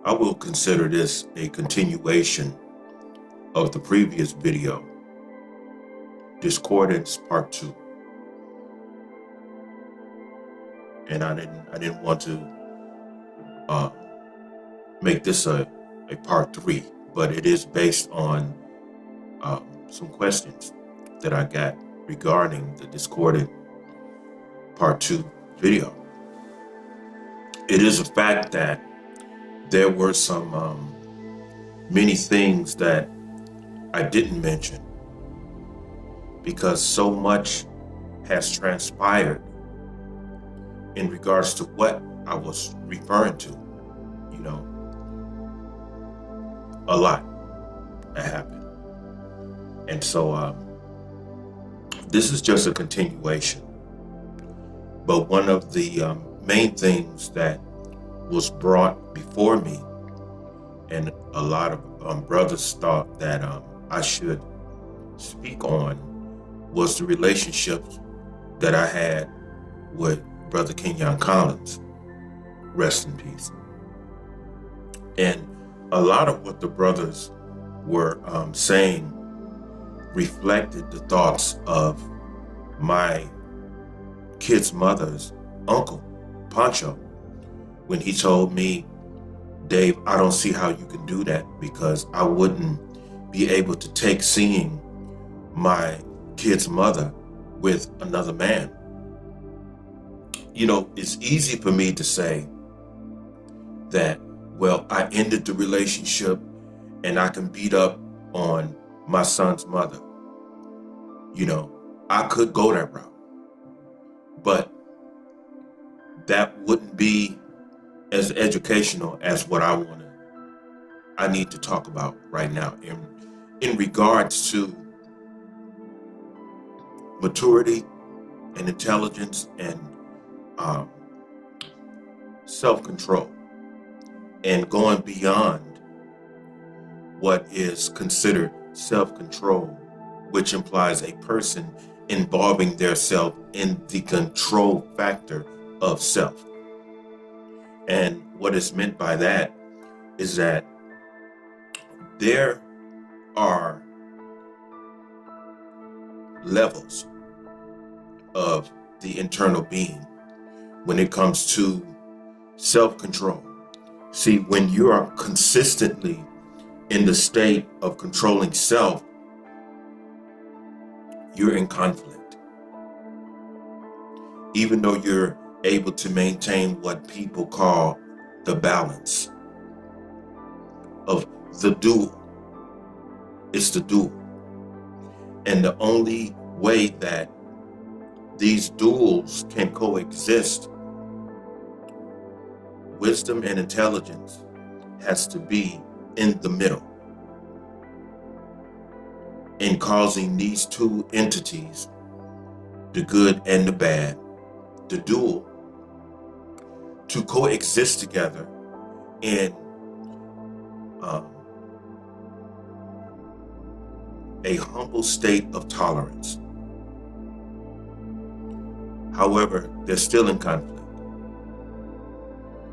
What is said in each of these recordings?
I will consider this a continuation of the previous video, Discordance Part 2. And I didn't want to make this a Part 3, but it is based on some questions that I got regarding the Discordant Part 2 video. It is a fact that there were some many things that I didn't mention because so much has transpired in regards to what I was referring to. You know, a lot that happened. And so this is just a continuation. But one of the main things that was brought before me, and a lot of brothers thought that I should speak on, was the relationships that I had with Brother Kenyon Collins, rest in peace. And a lot of what the brothers were saying reflected the thoughts of my kid's mother's uncle, Pancho, when he told me, Dave, I don't see how you can do that because I wouldn't be able to take seeing my kid's mother with another man. You know, it's easy for me to say that, well, I ended the relationship and I can beat up on my son's mother. You know, I could go that route, but that wouldn't be as educational as what I need to talk about right now in regards to maturity and intelligence and self-control and going beyond what is considered self-control, which implies a person involving their self in the control factor of self. And what is meant by that is that there are levels of the internal being when it comes to self-control. See, when you are consistently in the state of controlling self, you're in conflict. Even though you're able to maintain what people call the balance of the dual. It's the dual. And the only way that these duals can coexist, wisdom and intelligence has to be in the middle in causing these two entities, the good and the bad, the dual, to coexist together in a humble state of tolerance. However, they're still in conflict.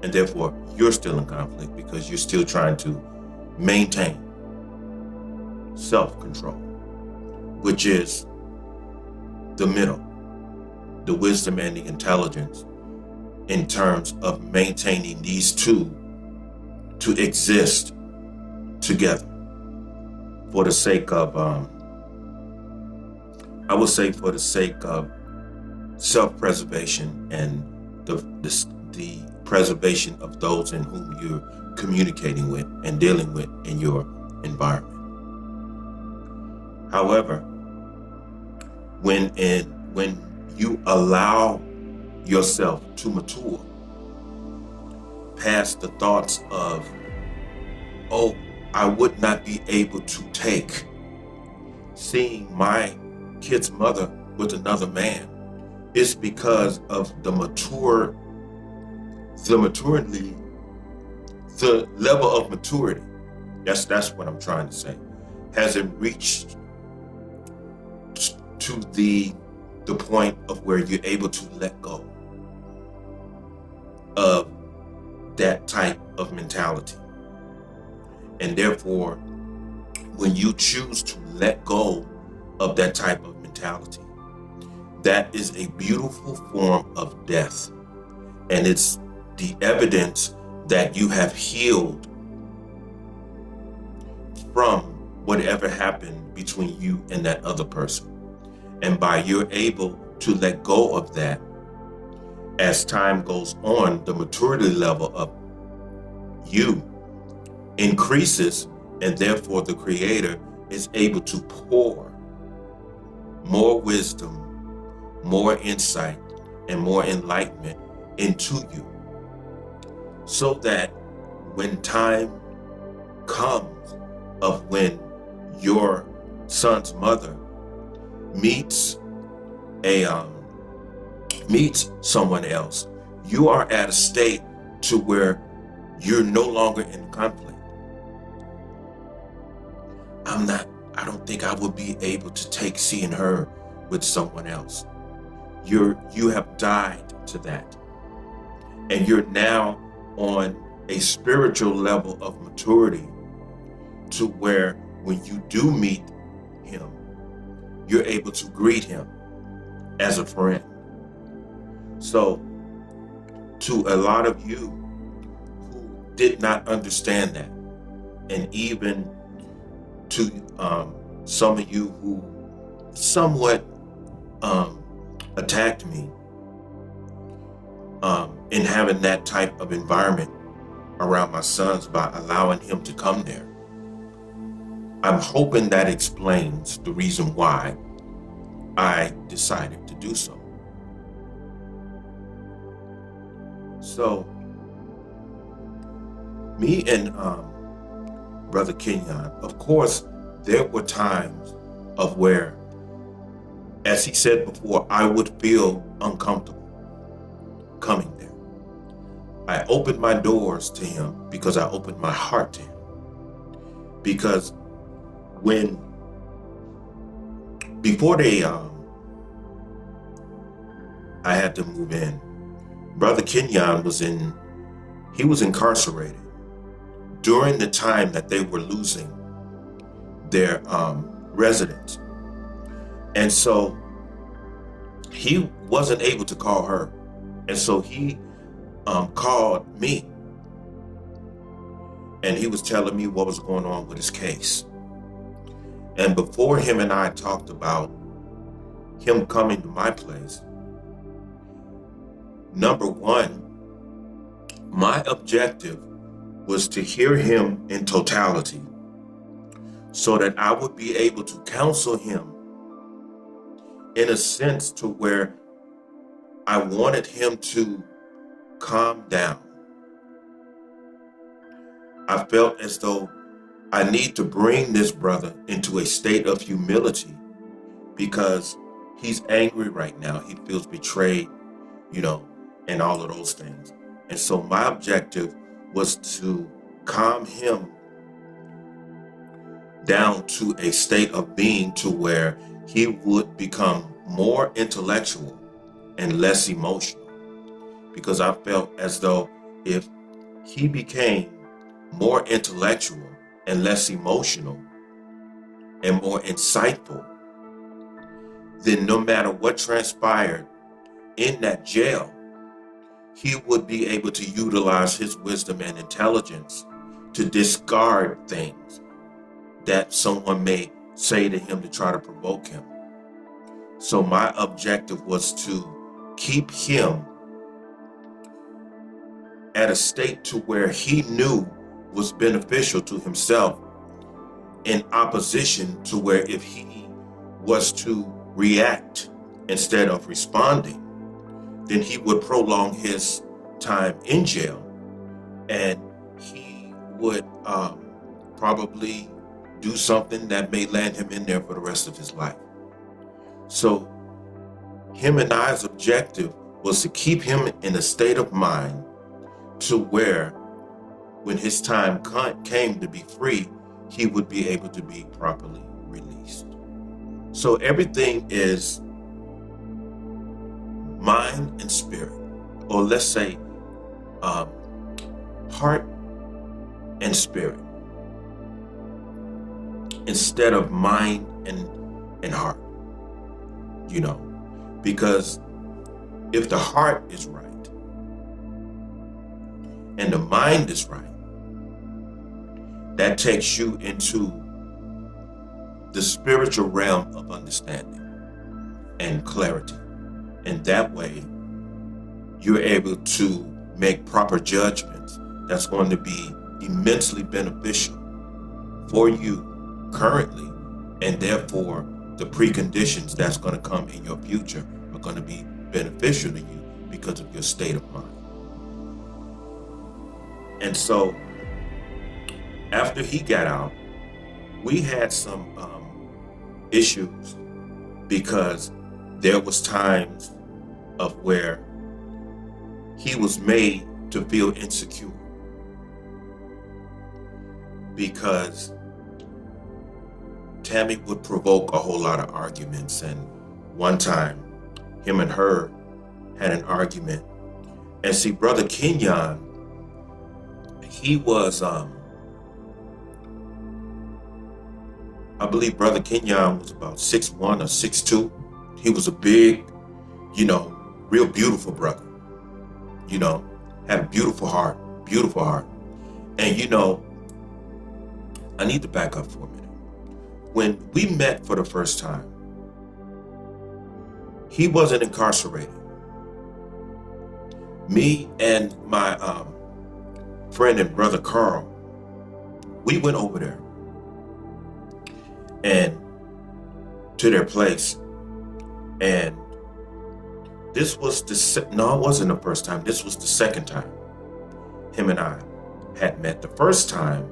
And therefore, you're still in conflict because you're still trying to maintain self-control, which is the middle, the wisdom and the intelligence in terms of maintaining these two to exist together for the sake of, I would say for the sake of self-preservation and the preservation of those in whom you're communicating with and dealing with in your environment. However, when you allow yourself to mature past the thoughts of, oh, I would not be able to take seeing my kid's mother with another man, it's because of the level of maturity. That's what I'm trying to say. Hasn't reached to the point of where you're able to let go of that type of mentality. And therefore, when you choose to let go of that type of mentality, that is a beautiful form of death. And it's the evidence that you have healed from whatever happened between you and that other person. And by you're able to let go of that, as time goes on, the maturity level of you increases, and therefore the Creator is able to pour more wisdom, more insight, and more enlightenment into you, so that when time comes of when your son's mother meets someone else, you are at a state to where you're no longer in conflict. I don't think I would be able to take seeing her with someone else. You have died to that. And you're now on a spiritual level of maturity to where when you do meet him, you're able to greet him as a friend. So to a lot of you who did not understand that, and even to some of you who somewhat attacked me in having that type of environment around my sons by allowing him to come there, I'm hoping that explains the reason why I decided to do so. So, me and Brother Kenyon, of course, there were times of where, as he said before, I would feel uncomfortable coming there. I opened my doors to him because I opened my heart to him. Because before I had to move in, Brother Kenyon was incarcerated during the time that they were losing their residence. And so he wasn't able to call her. And so he called me, and he was telling me what was going on with his case. And before him and I talked about him coming to my place, number one, my objective was to hear him in totality so that I would be able to counsel him in a sense to where I wanted him to calm down. I felt as though I need to bring this brother into a state of humility because he's angry right now. He feels betrayed, and all of those things. And so my objective was to calm him down to a state of being to where he would become more intellectual and less emotional. Because I felt as though if he became more intellectual and less emotional and more insightful, then no matter what transpired in that jail, he would be able to utilize his wisdom and intelligence to discard things that someone may say to him to try to provoke him. So my objective was to keep him at a state to where he knew was beneficial to himself, in opposition to where if he was to react instead of responding, then he would prolong his time in jail, and he would probably do something that may land him in there for the rest of his life. So him and I's objective was to keep him in a state of mind to where when his time came to be free, he would be able to be properly released. So everything is mind and spirit, or let's say heart and spirit. instead of mind and heart, because if the heart is right and the mind is right, that takes you into the spiritual realm of understanding and clarity. And that way, you're able to make proper judgments that's going to be immensely beneficial for you currently, and therefore the preconditions that's going to come in your future are going to be beneficial to you because of your state of mind. And so after he got out, we had some issues because there was times of where he was made to feel insecure because Tammy would provoke a whole lot of arguments. And one time, him and her had an argument. And see, Brother Kenyon, he was, I believe Brother Kenyon was about 6'1" or 6'2". He was a big, real beautiful brother, had a beautiful heart. And, I need to back up for a minute. When we met for the first time, he wasn't incarcerated. Me and my friend and brother Carl, we went over there and to their place. And this was it wasn't the first time. This was the second time him and I had met. The first time,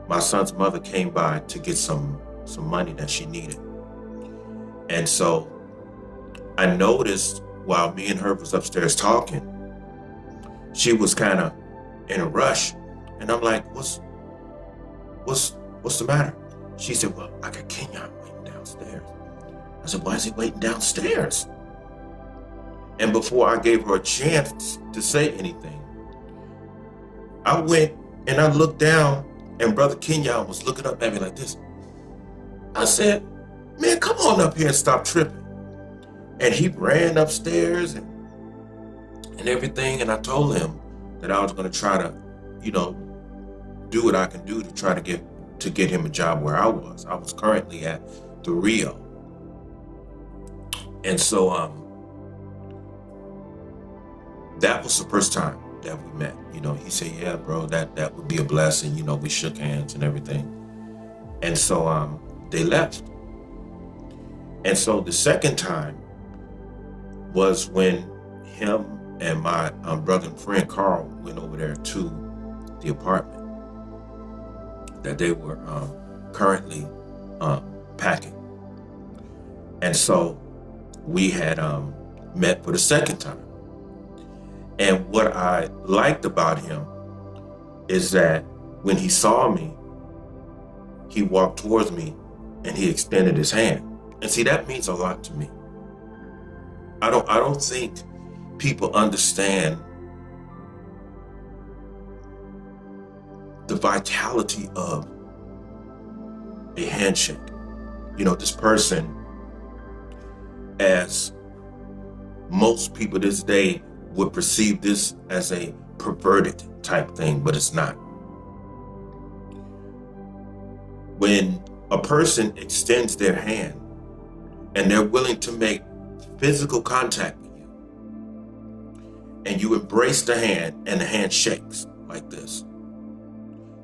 my son's mother came by to get some money that she needed. And so I noticed while me and her was upstairs talking, she was kind of in a rush. And I'm like, what's the matter? She said, well, I got Kenyon waiting downstairs. I said, why is he waiting downstairs? And before I gave her a chance to say anything, I went and I looked down, and Brother Kenyon was looking up at me like this. I said, man, come on up here and stop tripping. And he ran upstairs and everything. And I told him that I was going to try to, do what I can do to try to get him a job where I was. I was currently at the Rio. And so that was the first time that we met. He said, yeah, bro, that would be a blessing. We shook hands and everything. And so they left. And so the second time was when him and my brother and friend Carl went over there to the apartment that they were currently packing. And so we had met for the second time. And what I liked about him is that when he saw me, he walked towards me and he extended his hand. And see, that means a lot to me. I don't think people understand the vitality of a handshake. This person, as most people this day would perceive this as a perverted type thing, but it's not. When a person extends their hand and they're willing to make physical contact with you, and you embrace the hand and the hand shakes like this,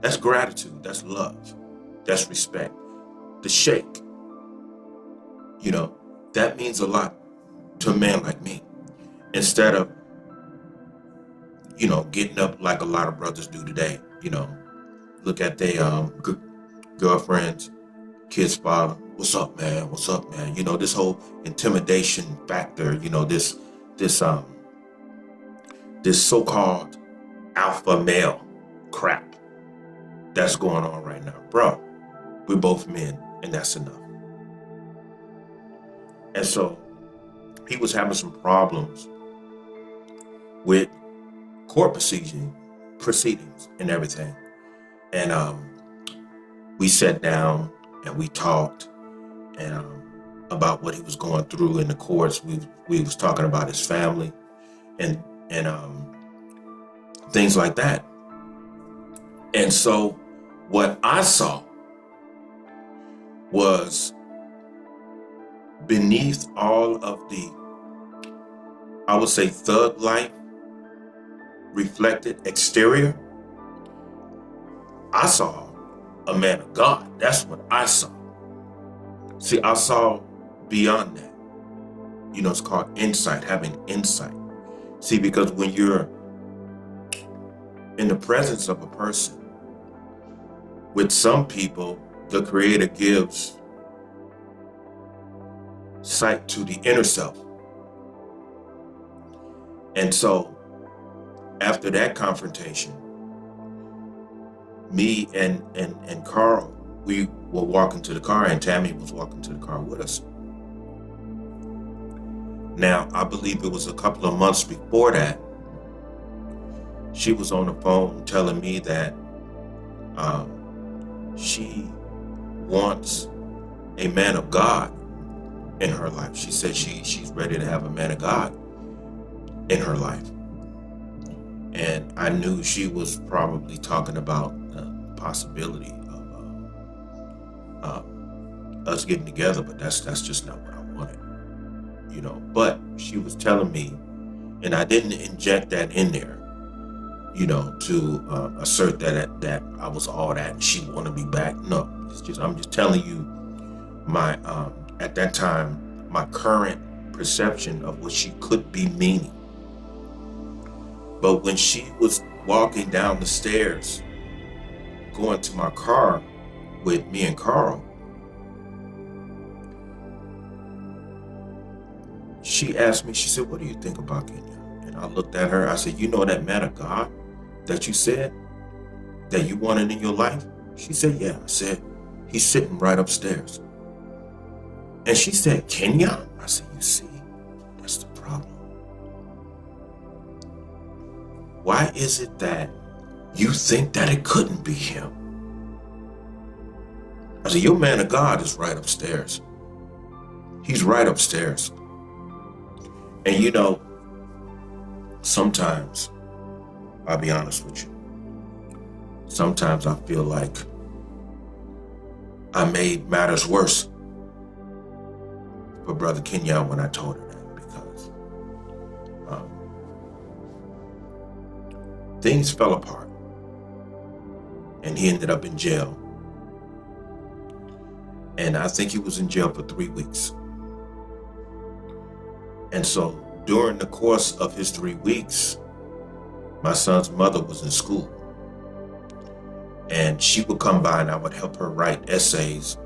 that's gratitude, that's love, that's respect. The shake, that means a lot to a man like me. Instead of, getting up like a lot of brothers do today, look at their girlfriends, kids' father. What's up, man? What's up, man? This whole intimidation factor, this so-called alpha male crap that's going on right now. Bro, we're both men, and that's enough. And so he was having some problems with court proceedings and everything. And we sat down and we talked, and about what he was going through in the courts. We was talking about his family and things like that. And so what I saw was beneath all of the, I would say, thug life reflected exterior, I saw a man of God. That's what I saw. See, I saw beyond that. You know, it's called insight, having insight. See, because when you're in the presence of a person, with some people, the Creator gives sight to the inner self. And so after that confrontation, me and Carl, we were walking to the car, and Tammy was walking to the car with us. Now, I believe it was a couple of months before that, she was on the phone telling me that she wants a man of God in her life. She said she's ready to have a man of God in her life. And I knew she was probably talking about the possibility of us getting together, but that's just not what I wanted, you know. But she was telling me, and I didn't inject that in there, you know, to assert that I was all that and she wanted me back. No, I'm just telling you my at that time my current perception of what she could be meaning. But when she was walking down the stairs, going to my car with me and Carl, she asked me, she said, "What do you think about Kenyon?" And I looked at her, I said, "You know that man of God that you said that you wanted in your life?" She said, "Yeah." I said, "He's sitting right upstairs." And she said, "Kenyon?" I said, "You see, that's the problem. Why is it that you think that it couldn't be him?" I said, "Your man of God is right upstairs. He's right upstairs." And you know, sometimes, I'll be honest with you, sometimes I feel like I made matters worse for Brother Kenyon when I told her that, because things fell apart and he ended up in jail. And I think he was in jail for 3 weeks. And so during the course of his 3 weeks, my son's mother was in school. And she would come by and I would help her write essays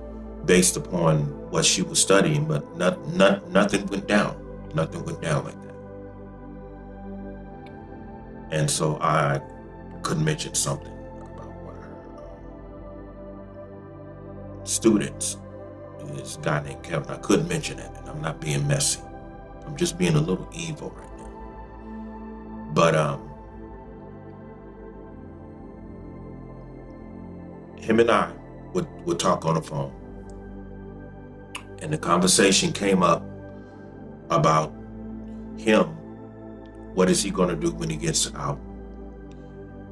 based upon what she was studying, but nothing went down. Nothing went down like that. And so I could mention something about one of her students. This guy named Kevin. I couldn't mention it, and I'm not being messy. I'm just being a little evil right now. But him and I would talk on the phone. And the conversation came up about him. What is he going to do when he gets out?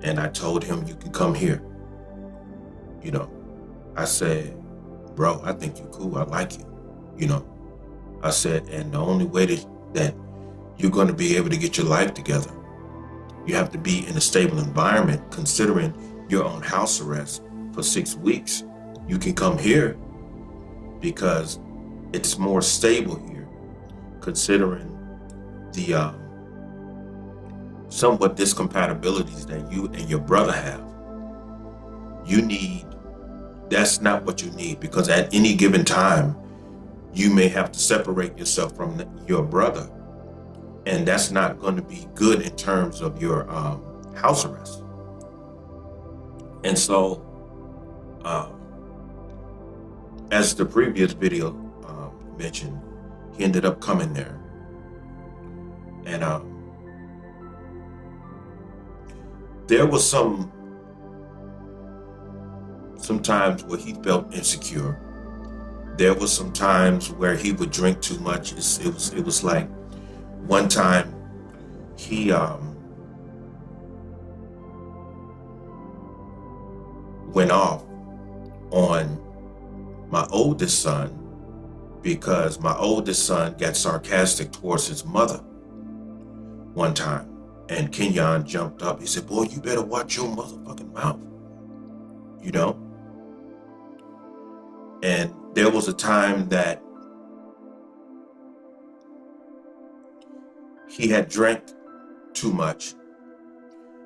And I told him, "You can come here." You know, I said, "Bro, I think you're cool. I like you." You know, I said, and the only way that you're going to be able to get your life together, you have to be in a stable environment. Considering you're on house arrest for 6 weeks, you can come here because it's more stable here, considering the somewhat discompatibilities that you and your brother have. That's not what you need, because at any given time, you may have to separate yourself from your brother. And that's not going to be good in terms of your house arrest. And so, as the previous video mentioned, he ended up coming there. And there was some some times where he felt insecure. There was some times where he would drink too much. It was like one time he went off on my oldest son because my oldest son got sarcastic towards his mother one time. And Kenyon jumped up. He said, "Boy, you better watch your motherfucking mouth." You know? And there was a time that he had drank too much.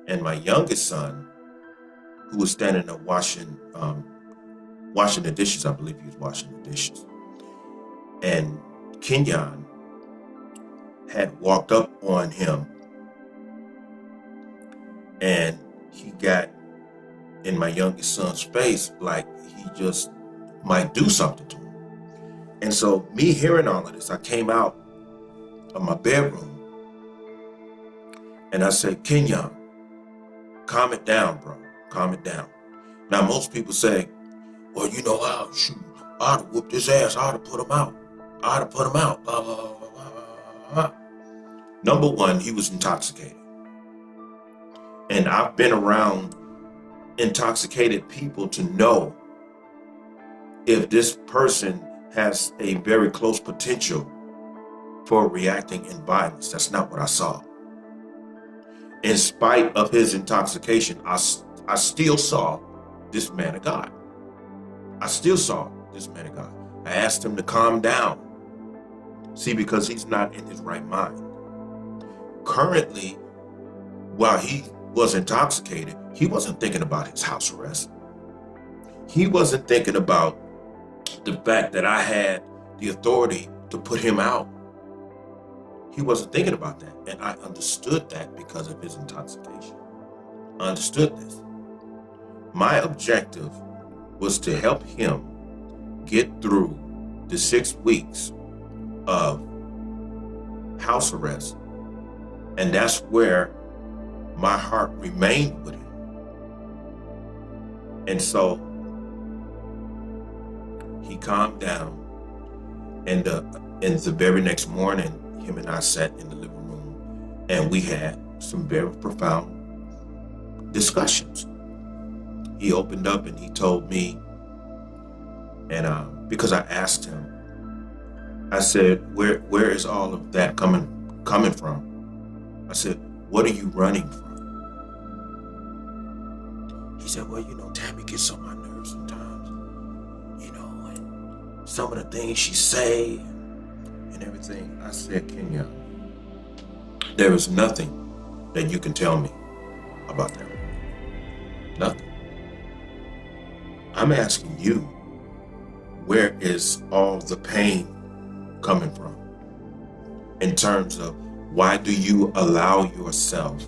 And my youngest son, who was standing there washing the dishes, I believe he was washing the dishes. And Kenyon had walked up on him and he got in my youngest son's face like he just might do something to him. And so me hearing all of this, I came out of my bedroom and I said, "Kenyon, calm it down, bro. Calm it down." Now, most people say, "Well, you know how, shoot, I ought to whoop his ass. I ought to put him out. I ought to put him out." Blah, blah, blah, blah, blah, blah. Number one, he was intoxicated. And I've been around intoxicated people to know if this person has a very close potential for reacting in violence. That's not what I saw. In spite of his intoxication, I still saw this man of God. I still saw this man of God. I asked him to calm down. See, because he's not in his right mind. Currently, while he was intoxicated, he wasn't thinking about his house arrest. He wasn't thinking about the fact that I had the authority to put him out. He wasn't thinking about that. And I understood that because of his intoxication. I understood this. My objective was to help him get through the 6 weeks of house arrest. And that's where my heart remained with him. And so he calmed down. And the very next morning, him and I sat in the living room and we had some very profound discussions. He opened up and he told me, and because I asked him, I said, where is all of that coming from? I said, what are you running from? He said, well, Tammy gets on my nerves sometimes, and some of the things she say and everything. I said, Kenyon, there is nothing that you can tell me about that. Nothing. I'm asking you, where is all the pain coming from? In terms of, why do you allow yourself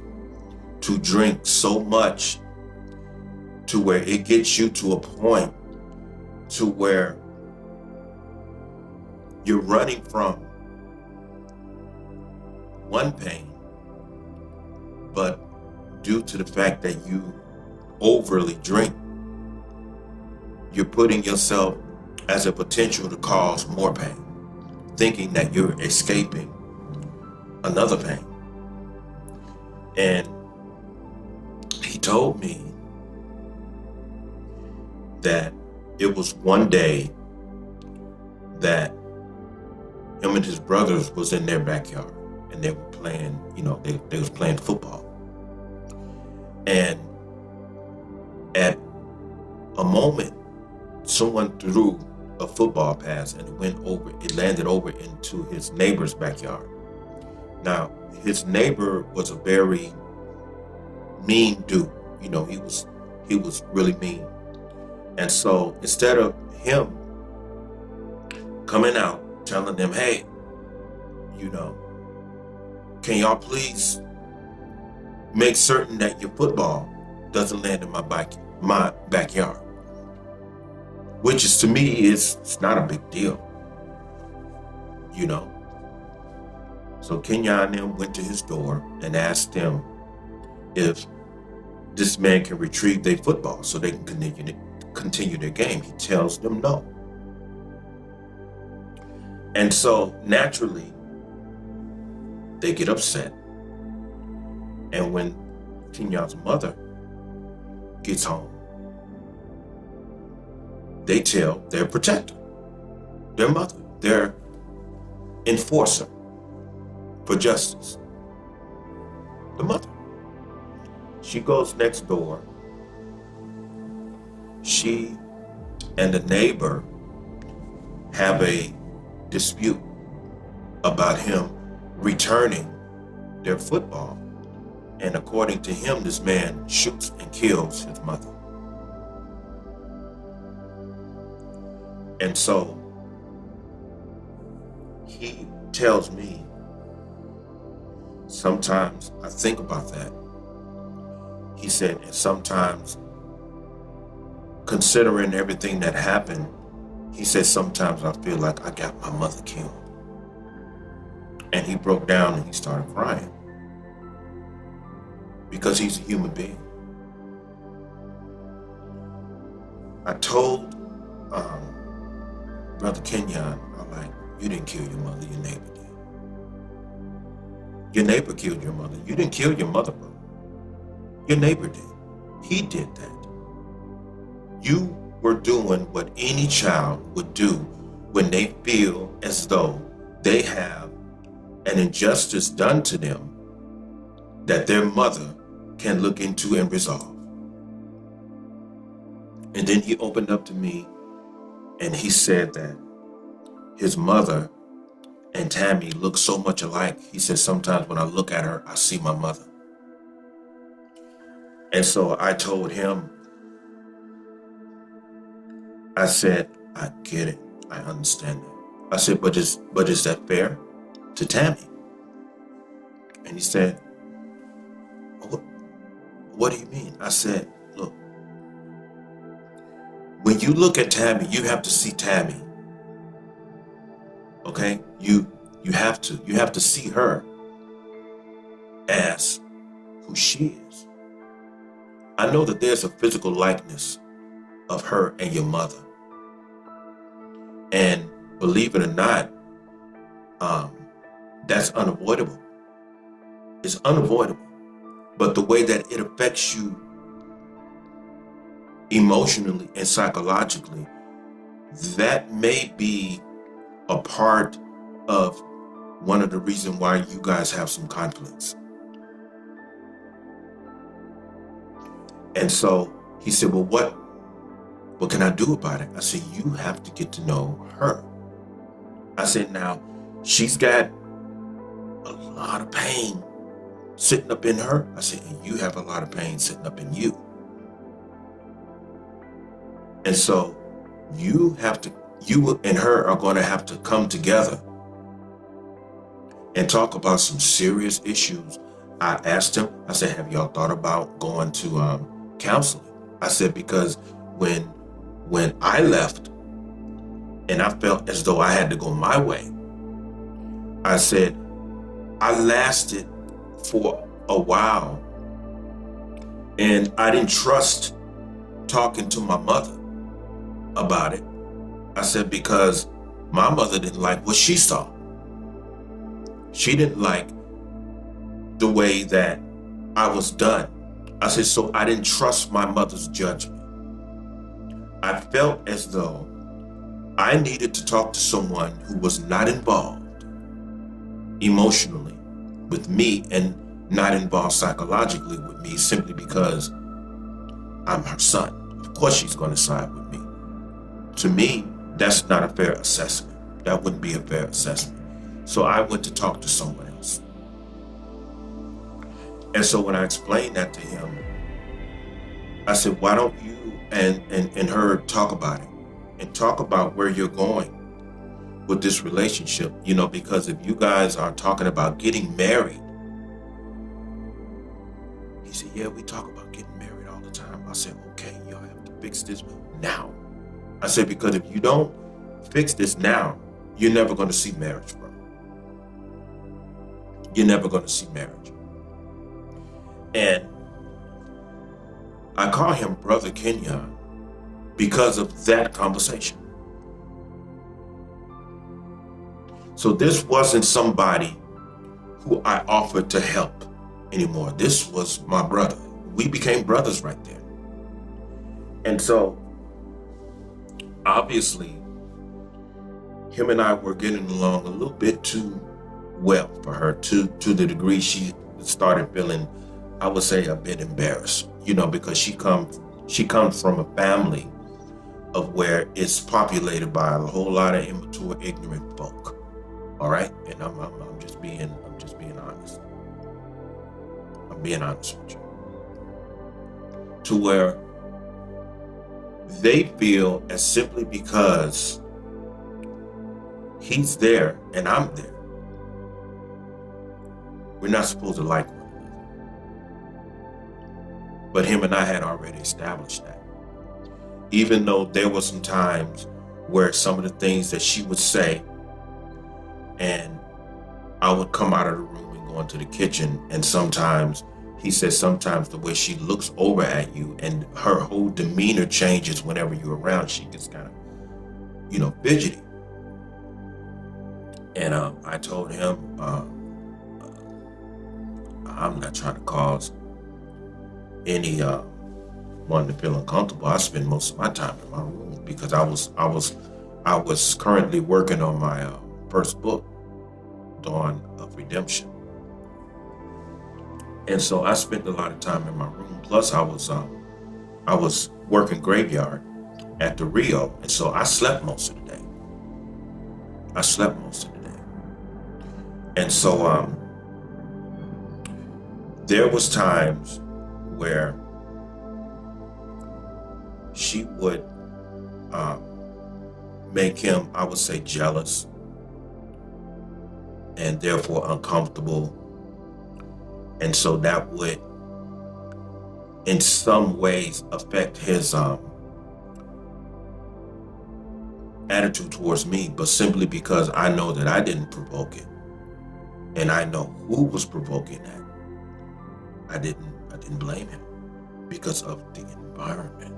to drink so much to where it gets you to a point to where you're running from one pain, but due to the fact that you overly drink, you're putting yourself as a potential to cause more pain, thinking that you're escaping another pain. And he told me that it was one day that him and his brothers was in their backyard and they were playing, they was playing football. And at a moment, someone threw a football pass and it landed over into his neighbor's backyard. Now, his neighbor was a very mean dude. He was really mean. And so instead of him coming out, telling them, hey, can y'all please make certain that your football doesn't land in my backyard? Which is, to me, it's not a big deal, So Kenyon and them went to his door and asked him if this man can retrieve their football so they can continue their game. He tells them no. And so naturally, they get upset. And when Kenyon's mother gets home, they tell their protector, their mother, their enforcer for justice, the mother. She goes next door. She and the neighbor have a dispute about him returning their football. And according to him, this man shoots and kills his mother. And so he tells me, sometimes I think about that. He said, and sometimes, considering everything that happened, he said, sometimes I feel like I got my mother killed. And he broke down and he started crying. Because he's a human being. I told Brother Kenyon, I'm like, you didn't kill your mother, your neighbor did. Your neighbor killed your mother. You didn't kill your mother, bro. Your neighbor did. He did that. You were doing what any child would do when they feel as though they have an injustice done to them that their mother can look into and resolve. And then he opened up to me and he said that his mother and Tammy look so much alike. He said, sometimes when I look at her, I see my mother. And so I told him, I said, I get it. I understand that. I said, but is that fair to Tammy? And he said, what do you mean? I said, look, when you look at Tammy, you have to see Tammy. Okay? You have to see her as who she is. I know that there's a physical likeness of her and your mother. And believe it or not, that's unavoidable. It's unavoidable. But the way that it affects you emotionally and psychologically, that may be a part of one of the reasons why you guys have some conflicts. And so he said, well, what can I do about it? I said, you have to get to know her. I said, now, she's got a lot of pain sitting up in her. I said, and you have a lot of pain sitting up in you. And so you and her are going to have to come together and talk about some serious issues. I asked him, I said, have y'all thought about going to counseling? I said, because when I left and I felt as though I had to go my way, I said, I lasted for a while and I didn't trust talking to my mother about it. I said, because my mother didn't like what she saw. She didn't like the way that I was done. I said, so I didn't trust my mother's judgment. I felt as though I needed to talk to someone who was not involved emotionally with me and not involved psychologically with me simply because I'm her son. Of course she's going to side with me. To me, that's not a fair assessment. That wouldn't be a fair assessment. So I went to talk to someone else. And so when I explained that to him, I said, why don't you and her talk about it and talk about where you're going with this relationship, because if you guys are talking about getting married. He said, yeah, we talk about getting married all the time. I said, okay, y'all have to fix this now. I said, because if you don't fix this now, you're never going to see marriage, bro. You're never going to see marriage. And I call him Brother Kenyon because of that conversation. So this wasn't somebody who I offered to help anymore. This was my brother. We became brothers right there. And so obviously him and I were getting along a little bit too well for her, to the degree she started feeling, I would say, a bit embarrassed, because she comes from a family of where it's populated by a whole lot of immature, ignorant folk. All right, and I'm just being honest. I'm being honest with you. To where they feel as simply because he's there and I'm there, we're not supposed to like one another. But him and I had already established that. Even though there were some times where some of the things that she would say, and I would come out of the room and go into the kitchen, and sometimes, he said, sometimes the way she looks over at you and her whole demeanor changes whenever you're around, she gets kind of, fidgety. And I told him, I'm not trying to cause any one to feel uncomfortable. I spend most of my time in my room because I was currently working on my first book, Dawn of Redemption. And so I spent a lot of time in my room. Plus I was working graveyard at the Rio. And so I slept most of the day. And so there was times where she would make him, I would say, jealous and therefore uncomfortable. And so that would, in some ways, affect his attitude towards me, but simply because I know that I didn't provoke it. And I know who was provoking that. I didn't blame him because of the environment.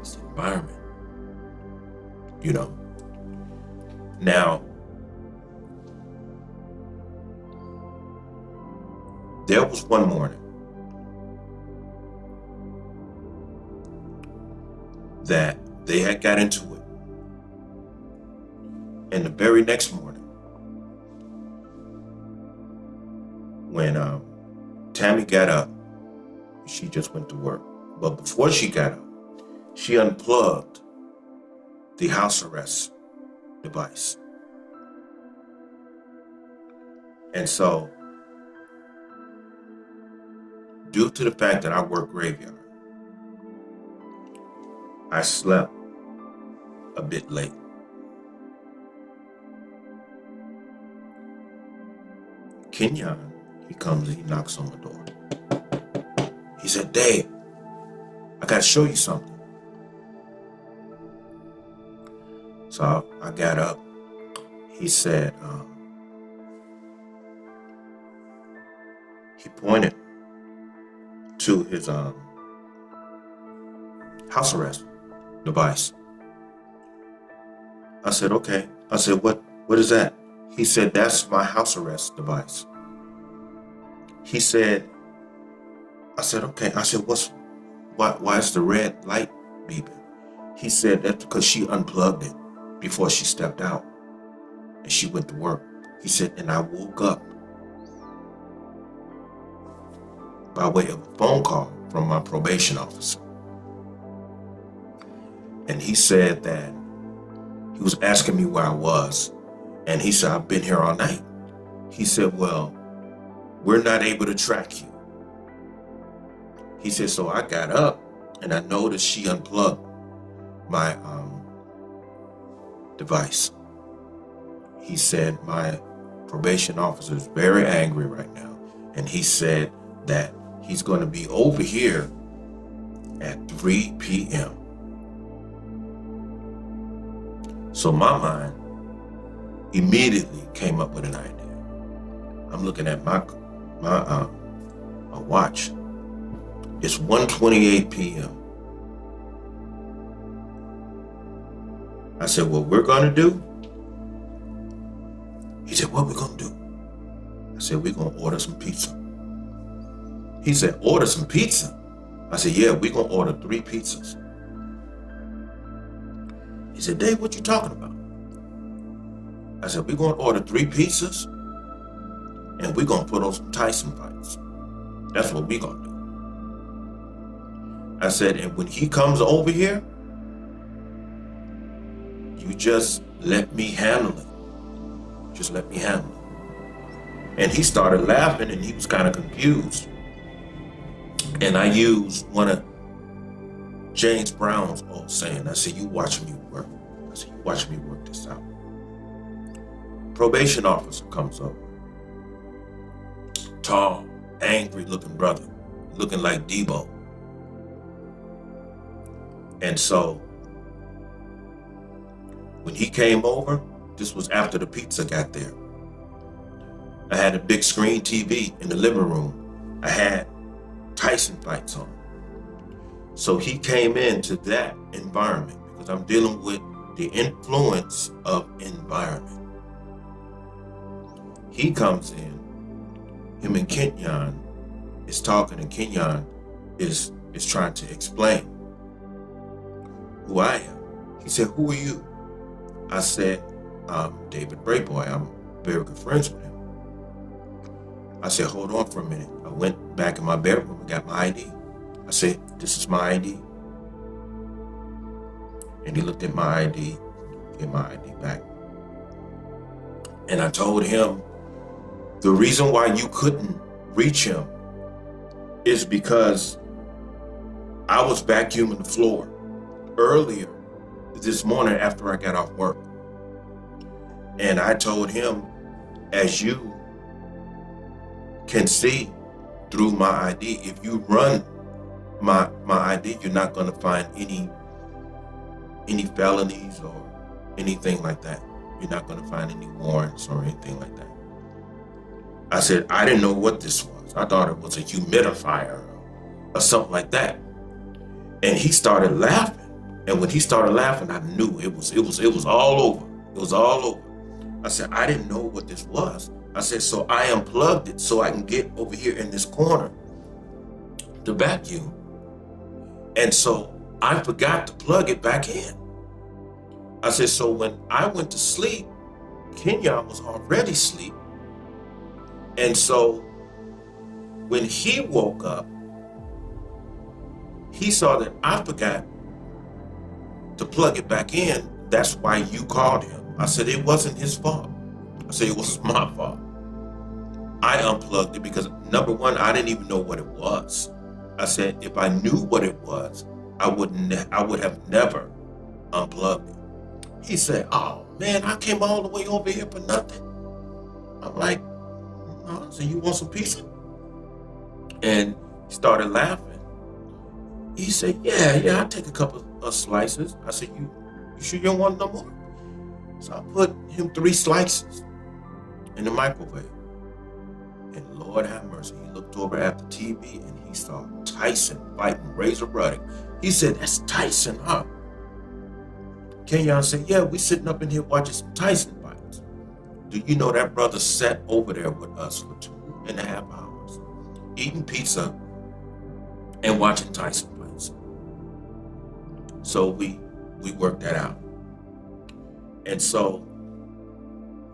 It's the environment. Now, there was one morning that they had got into it. And the very next morning, when Tammy got up, she just went to work. But before she got up, she unplugged the house arrest device. And so, due to the fact that I work graveyard, I slept a bit late. Kenyon, he comes and he knocks on the door. He said, "Dave, I gotta show you something." So I got up. He said, he pointed to his house arrest device. I said, "Okay." I said, what is that?" He said, "That's my house arrest device." He said, I said, "Okay." I said, why is the red light beeping?" He said, "That's because she unplugged it before she stepped out and she went to work." He said, "And I woke up by way of a phone call from my probation officer." And he said that he was asking me where I was. And he said, "I've been here all night." He said, "Well, we're not able to track you." He said, "So I got up and I noticed she unplugged my device." He said, "My probation officer is very angry right now. And he said that he's going to be over here at 3 p.m. So my mind immediately came up with an idea. I'm looking at my watch. It's 1:28 p.m. I said, what we're going to do? He said, what we going to do? I said, we're going to order some pizza. He said, order some pizza? I said, yeah, we're going to order 3 pizzas. He said, Dave, what you talking about? I said, we're going to order 3 pizzas and we're going to put on some Tyson fights. That's what we're going to do. I said, and when he comes over here, you just let me handle it. Just let me handle it. And he started laughing and he was kind of confused. And I used one of James Brown's old saying. I said, you watch me work. I said, you watch me work this out. Probation officer comes up. Tall, angry looking brother, looking like Debo. And so when he came over, this was after the pizza got there. I had a big screen TV in the living room. I had Tyson fights on. So he came into that environment because I'm dealing with the influence of environment. He comes in, him and Kenyon is talking, and Kenyon is trying to explain who I am. He said, who are you? I said, I'm David Brayboy. I'm very good friends with him. I said, hold on for a minute. I went back in my bedroom and got my ID. I said, this is my ID. And he looked at my ID, gave my ID back. And I told him, the reason why you couldn't reach him is because I was vacuuming the floor earlier this morning after I got off work. And I told him, as you can see through my ID, if you run my ID, you're not going to find any felonies or anything like that. You're not going to find any warrants or anything like that. I said, I didn't know what this was. I thought it was a humidifier or something like that. And he started laughing. And when he started laughing, I knew it was all over. It was all over. I said, I didn't know what this was. I said, so I unplugged it so I can get over here in this corner to vacuum. And so I forgot to plug it back in. I said, so when I went to sleep, Kenyon was already asleep. And so when he woke up, he saw that I forgot to plug it back in. That's why you called him. I said, it wasn't his fault. I said, it was my fault. I unplugged it because, number one, I didn't even know what it was. I said, if I knew what it was, I would have never unplugged it. He said, oh man, I came all the way over here for nothing. I'm like, oh, so you want some pizza? And he started laughing. He said, yeah, I'll take a couple of slices. I said, you sure you don't want no more? So I put him 3 slices in the microwave. And Lord have mercy, he looked over at the TV and he saw Tyson fighting Razor Ruddock. He said, that's Tyson, huh? Kenyon said, yeah, we sitting up in here watching some Tyson fights. Do you know that brother sat over there with us for 2.5 hours, eating pizza and watching Tyson fights? So we worked that out. And so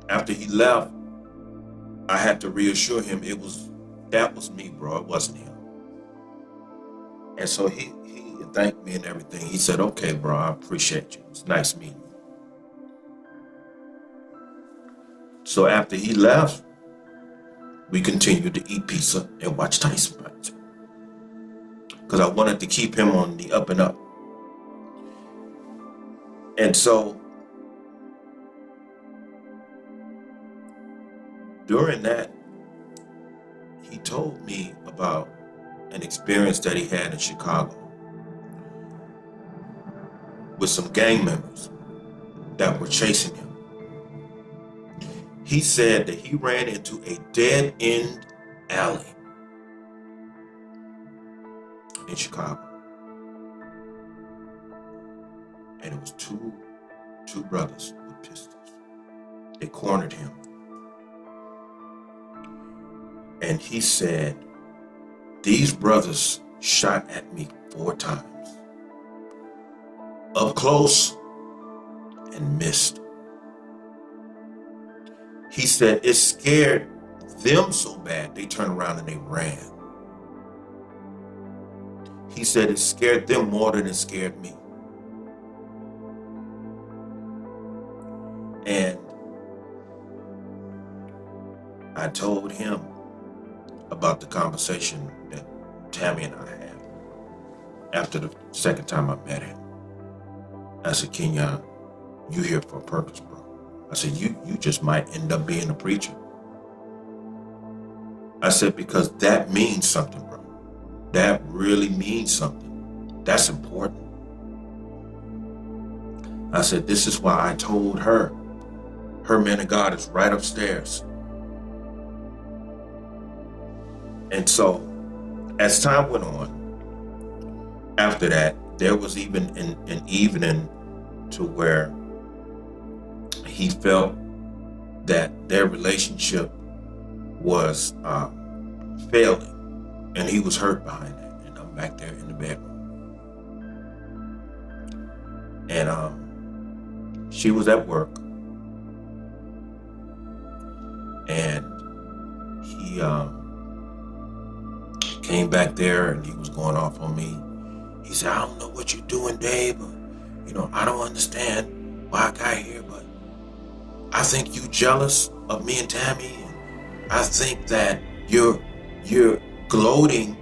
after he left, I had to reassure him that was me, bro. It wasn't him. And so he thanked me and everything. He said, okay, bro, I appreciate you. It's nice meeting you. So after he left, we continued to eat pizza and watch Tyson fights. Because I wanted to keep him on the up and up. And so during that, he told me about an experience that he had in Chicago with some gang members that were chasing him. He said that he ran into a dead-end alley in Chicago. And it was two brothers with pistols. They cornered him. And he said, these brothers shot at me 4 times. Up close and missed. He said it scared them so bad they turned around and they ran. He said it scared them more than it scared me. And I told him about the conversation that Tammy and I had after the second time I met him. I said, Kenyon, you here for a purpose, bro. I said, you just might end up being a preacher. I said, because that means something, bro. That really means something. That's important. I said, this is why I told her man of God is right upstairs. And so, as time went on, after that, there was even an evening to where he felt that their relationship was failing, and he was hurt behind that. And I'm back there in the bedroom, and she was at work, and he came back there, and he was going off on me. He said, I don't know what you're doing, Dave, but I don't understand why I got here, but I think you jealous of me and Tammy, and I think that you're gloating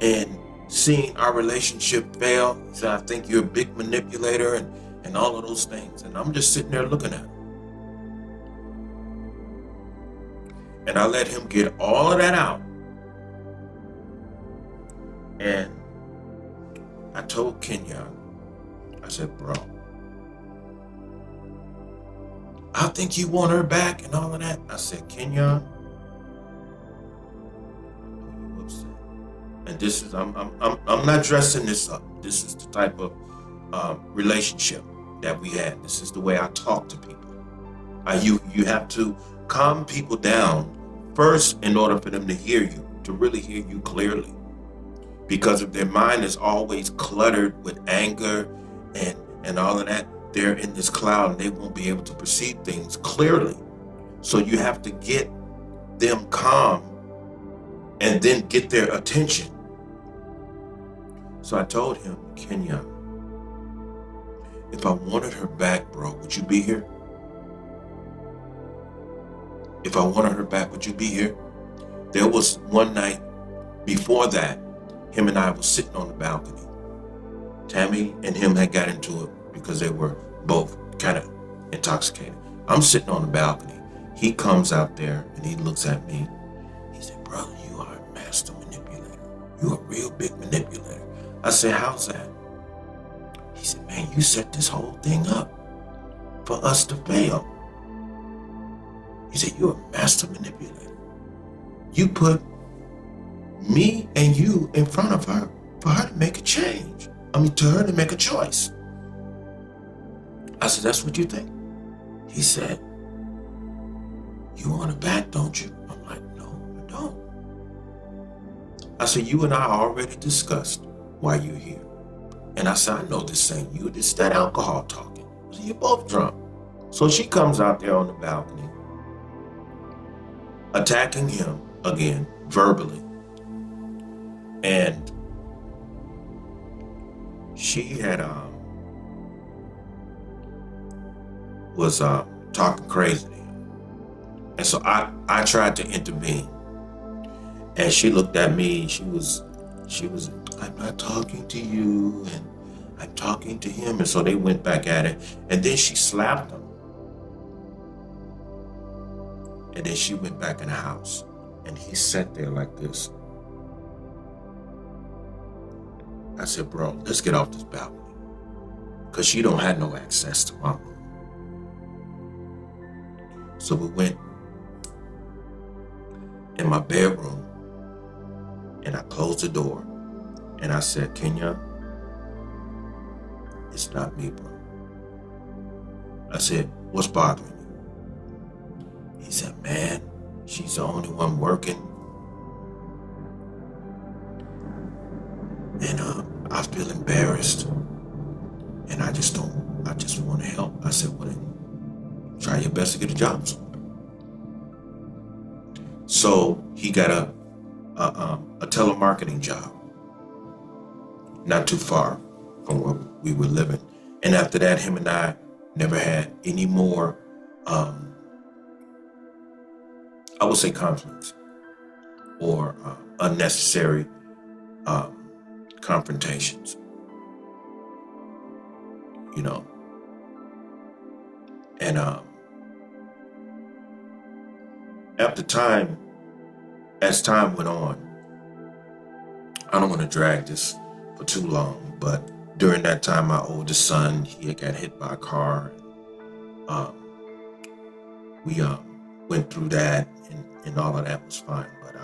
and seeing our relationship fail. He said, I think you're a big manipulator and all of those things. And I'm just sitting there looking at him. And I let him get all of that out. And I told Kenyon, I said, bro, I think you want her back and all of that. I said, Kenyon, you upset. And this is, I'm not dressing this up. This is the type of relationship that we had. This is the way I talk to people. You have to calm people down first in order for them to hear you, to really hear you clearly. Because if their mind is always cluttered with anger and all of that, they're in this cloud and they won't be able to perceive things clearly. So you have to get them calm and then get their attention. So I told him, Kenyon, if I wanted her back, bro, would you be here? If I wanted her back, would you be here? There was one night before that, him and I was sitting on the balcony. Tammy and him had got into it because they were both kind of intoxicated. I'm sitting on the balcony. He comes out there and he looks at me. He said, brother, you are a master manipulator. You're a real big manipulator. I said, how's that? He said, man, you set this whole thing up for us to fail. He said, you're a master manipulator. You put me and you in front of her for her to make a change. To her to make a choice. I said, that's what you think? He said, you want her back, don't you? I'm like, no, I don't. I said, you and I already discussed why you're here. And I said, I know this ain't you. This is that alcohol talking. I said, you're both drunk. So she comes out there on the balcony, attacking him again, verbally. And she had was talking crazy to him. And so I tried to intervene. And she looked at me, she was, I'm not talking to you, and I'm talking to him. And so they went back at it. And then she slapped him. And then she went back in the house. And he sat there like this. I said, bro, let's get off this balcony. Because she don't have no access to my room. So we went in my bedroom and I closed the door And I said, Kenyon, it's not me, bro. I said, what's bothering you? He said, man, she's the only one working. And I feel embarrassed. And I just want to help. I said, well, then try your best to get a job somewhere. So he got a telemarketing job, not too far from where we were living. And after that, him and I never had any more, I would say, conflicts or unnecessary confrontations, you know. And as time went on, I don't want to drag this for too long, but during that time, my oldest son, he had got hit by a car. We went through that, and all of that was fine. But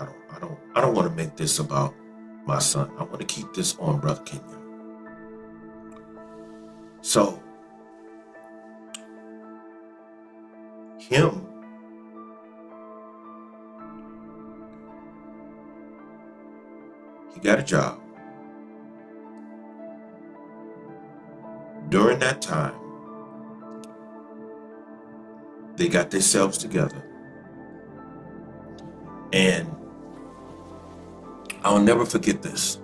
I don't want to make this about my son. I want to keep this on Brother Kenyon. So him, he got a job. During that time, they got themselves together. And I'll never forget this.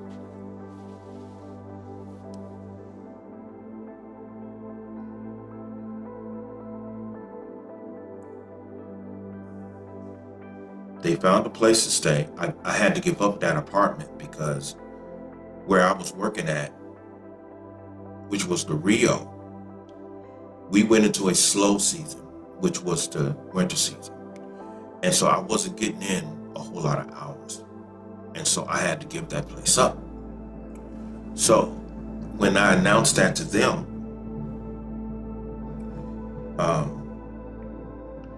They found a place to stay. I had to give up that apartment because where I was working at, which was the Rio, we went into a slow season, which was the winter season. And so I wasn't getting in a whole lot of hours. And so I had to give that place up. So when I announced that to them,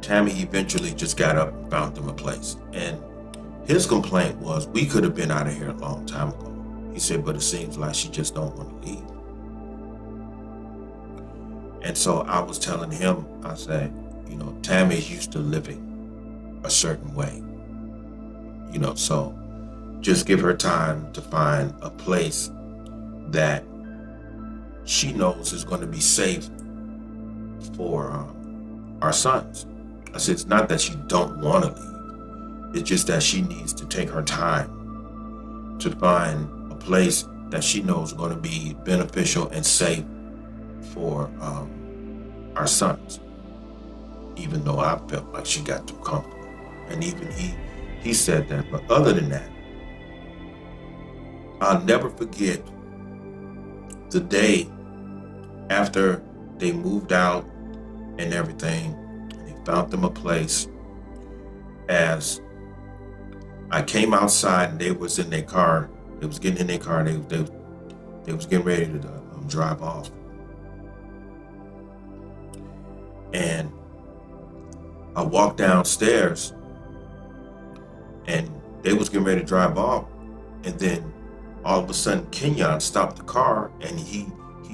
Tammy eventually just got up and found them a place. And his complaint was, we could have been out of here a long time ago. He said, but it seems like she just don't want to leave. And so I was telling him, I said, you know, Tammy's used to living a certain way. You know, so just give her time to find a place that she knows is going to be safe for our sons. I said, it's not that she don't want to leave. It's just that she needs to take her time to find a place that she knows is going to be beneficial and safe for our sons. Even though I felt like she got too comfortable. And even he said that. But other than that, I'll never forget the day after they moved out and everything. Found them a place. As I came outside and they was in their car, they was getting in their car, they was getting ready to drive off. And I walked downstairs and they was getting ready to drive off. And then all of a sudden Kenyon stopped the car and he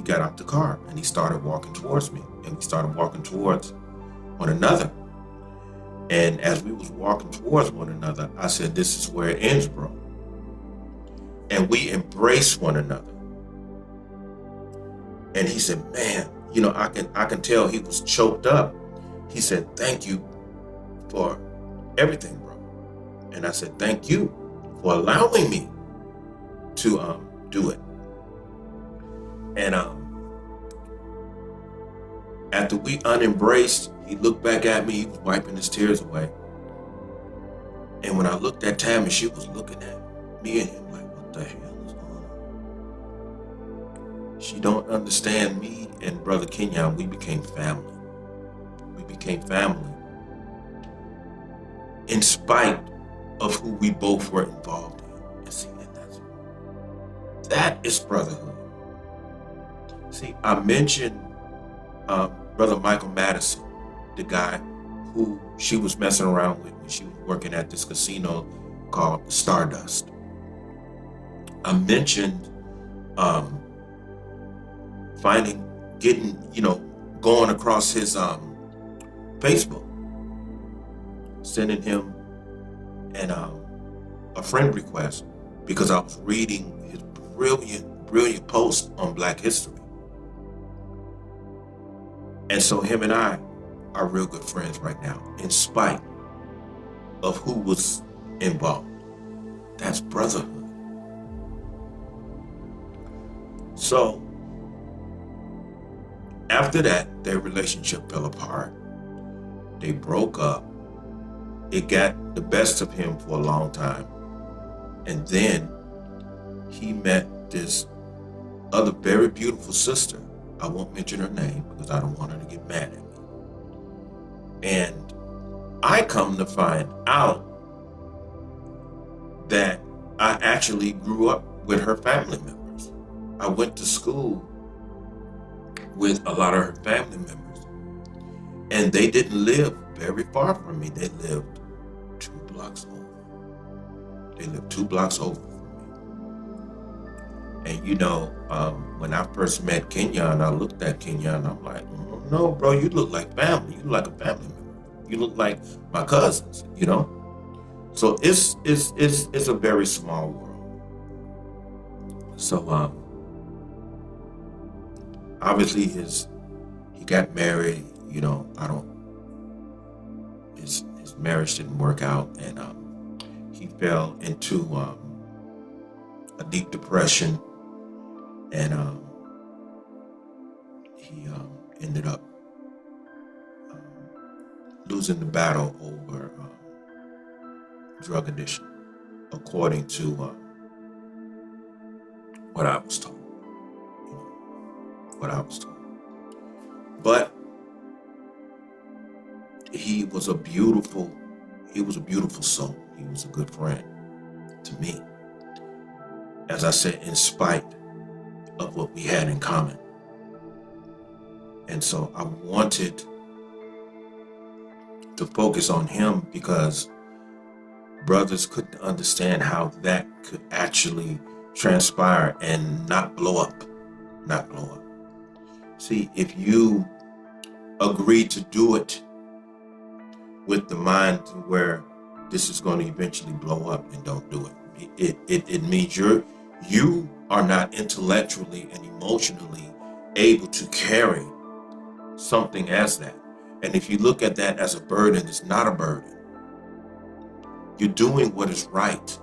got out the car and he started walking towards me. And we started walking towards one another. And as we was walking towards one another, I said, this is where it ends, bro. And we embraced one another. And he said, man, you know, I can tell he was choked up. He said, thank you for everything, bro. And I said, thank you for allowing me to do it. And after we unembraced, he looked back at me, he was wiping his tears away. And when I looked at Tammy, she was looking at me and him like, what the hell is going on? She don't understand me and Brother Kenyon. We became family. We became family in spite of who we both were involved in. And see, and that is brotherhood. See, I mentioned Brother Michael Madison, the guy who she was messing around with when she was working at this casino called Stardust. I mentioned um, getting, going across his Facebook, sending him a friend request because I was reading his brilliant post on Black history. And so him and I are real good friends right now, in spite of who was involved. That's brotherhood. So after that, their relationship fell apart. They broke up. It got the best of him for a long time. And then he met this other very beautiful sister. I won't mention her name because I don't want her to get mad at me. And I come to find out that I actually grew up with her family members. I went to school with a lot of her family members, and they didn't live very far from me. They lived 2 blocks over. They lived 2 blocks over from me. And when I first met Kenyon, I looked at Kenyon and I'm like, no, bro, you look like family. You look like a family member. You look like my cousins, So it's a very small world. So obviously he got married, his marriage didn't work out, and he fell into a deep depression, and he ended up losing the battle over drug addiction, according to what I was told. But he was a beautiful soul. He was a good friend to me. As I said, in spite of what we had in common. And so I wanted to focus on him because brothers couldn't understand how that could actually transpire and not blow up. See, if you agree to do it with the mind to where this is going to eventually blow up, and don't do it. It means you are not intellectually and emotionally able to carry something as that. And if you look at that as a burden, it's not a burden. You're doing what is right.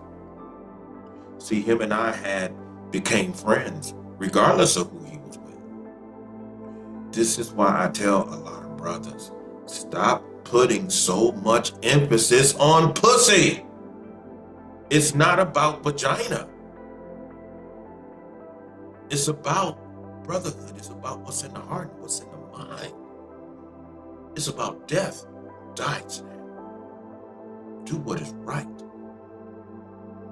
See, him and I became friends, regardless of who he was with. This is why I tell a lot of brothers, stop putting so much emphasis on pussy. It's not about vagina. It's about brotherhood. It's about what's in the heart and what's in the mind. It's about death. Die today. Do what is right.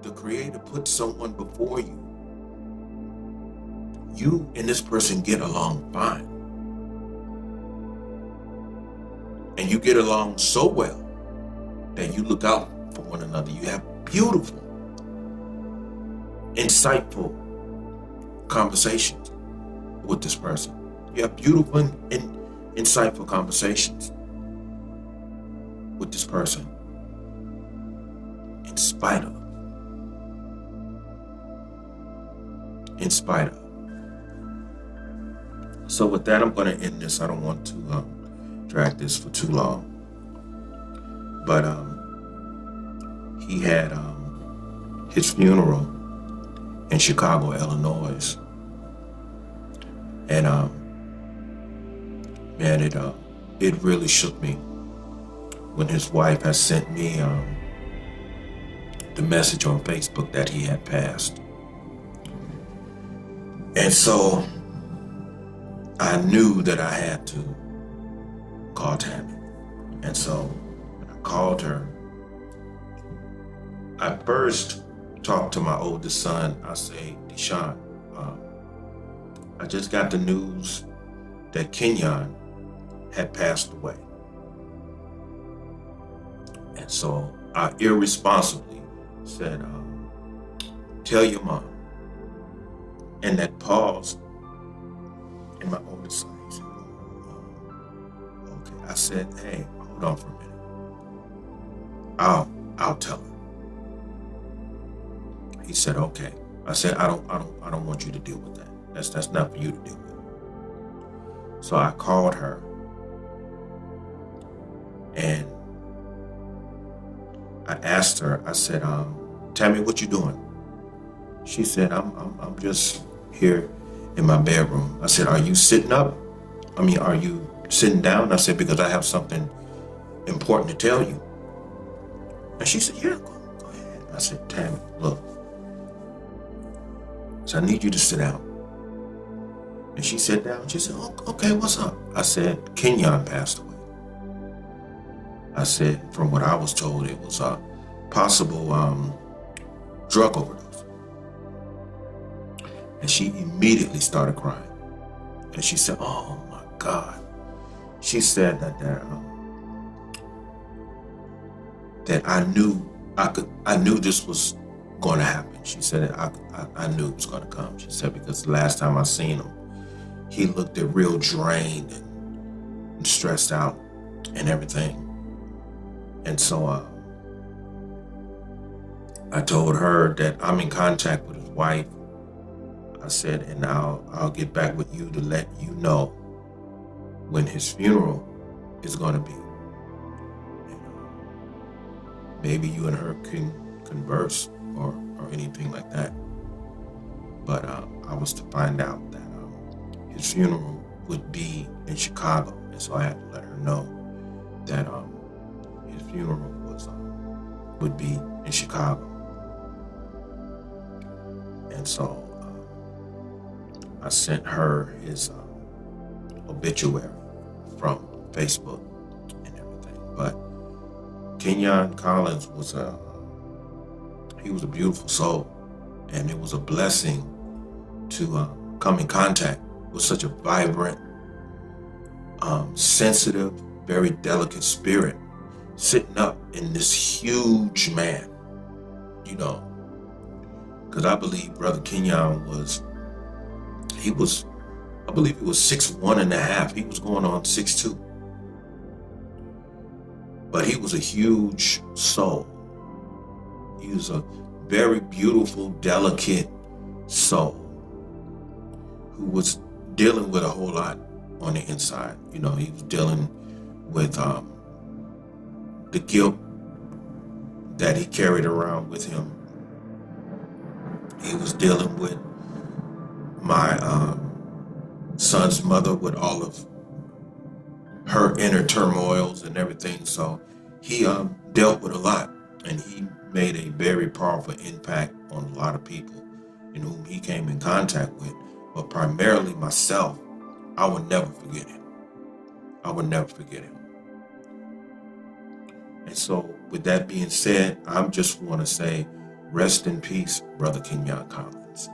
The Creator put someone before you. You and this person get along fine. And you get along so well that you look out for one another. You have beautiful, insightful conversations with this person. You have beautiful and insightful conversations with this person. In spite of. So with that, I'm going to end this. I don't want to drag this for too long. But he had his funeral in Chicago, Illinois. And man, it really shook me when his wife had sent me the message on Facebook that he had passed. And so I knew that I had to call Tammy. And so when I called her, I first talked to my oldest son. I say, Deshaun, I just got the news that Kenyon had passed away. And so I irresponsibly said, tell your mom. in that pause, and my oldest son, he said, okay. I said, hey, hold on for a minute. I'll tell her. He said, okay. I said, I don't want you to deal with that. That's not for you to deal with. So I called her, and I asked her, I said, Tammy, what you doing? She said, I'm just here in my bedroom. I said, are you sitting up? Are you sitting down? I said, because I have something important to tell you. And she said, yeah, go ahead. I said, Tammy, look. So I need you to sit down. And she sat down. She said, okay, what's up? I said, Kenyon passed away. I said, from what I was told, it was a possible drug overdose. And she immediately started crying. And she said, oh my God. She said that I knew this was going to happen. She said I knew it was going to come. She said, because the last time I seen him, he looked real drained and stressed out and everything. And so I told her that I'm in contact with his wife. I said, and I'll get back with you to let you know when his funeral is going to be. And, maybe you and her can converse or anything like that. But I was to find out that his funeral would be in Chicago, and so I had to let her know that his funeral would be in Chicago. And so I sent her his obituary from Facebook and everything. But Kenyon Collins was a beautiful soul, and it was a blessing to come in contact with such a vibrant, sensitive, very delicate spirit sitting up in this huge man, because I believe Brother Kenyon was 6'1.5". He was going on 6'2". But he was a huge soul. He was a very beautiful, delicate soul who was dealing with a whole lot on the inside. He was dealing with the guilt that he carried around with him. He was dealing with my son's mother, with all of her inner turmoils and everything. So he dealt with a lot, and he made a very powerful impact on a lot of people in whom he came in contact with. But primarily myself, I will never forget him. I will never forget him. And so with that being said, I just want to say, rest in peace, Brother Kenyon Collins.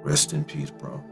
Rest in peace, bro.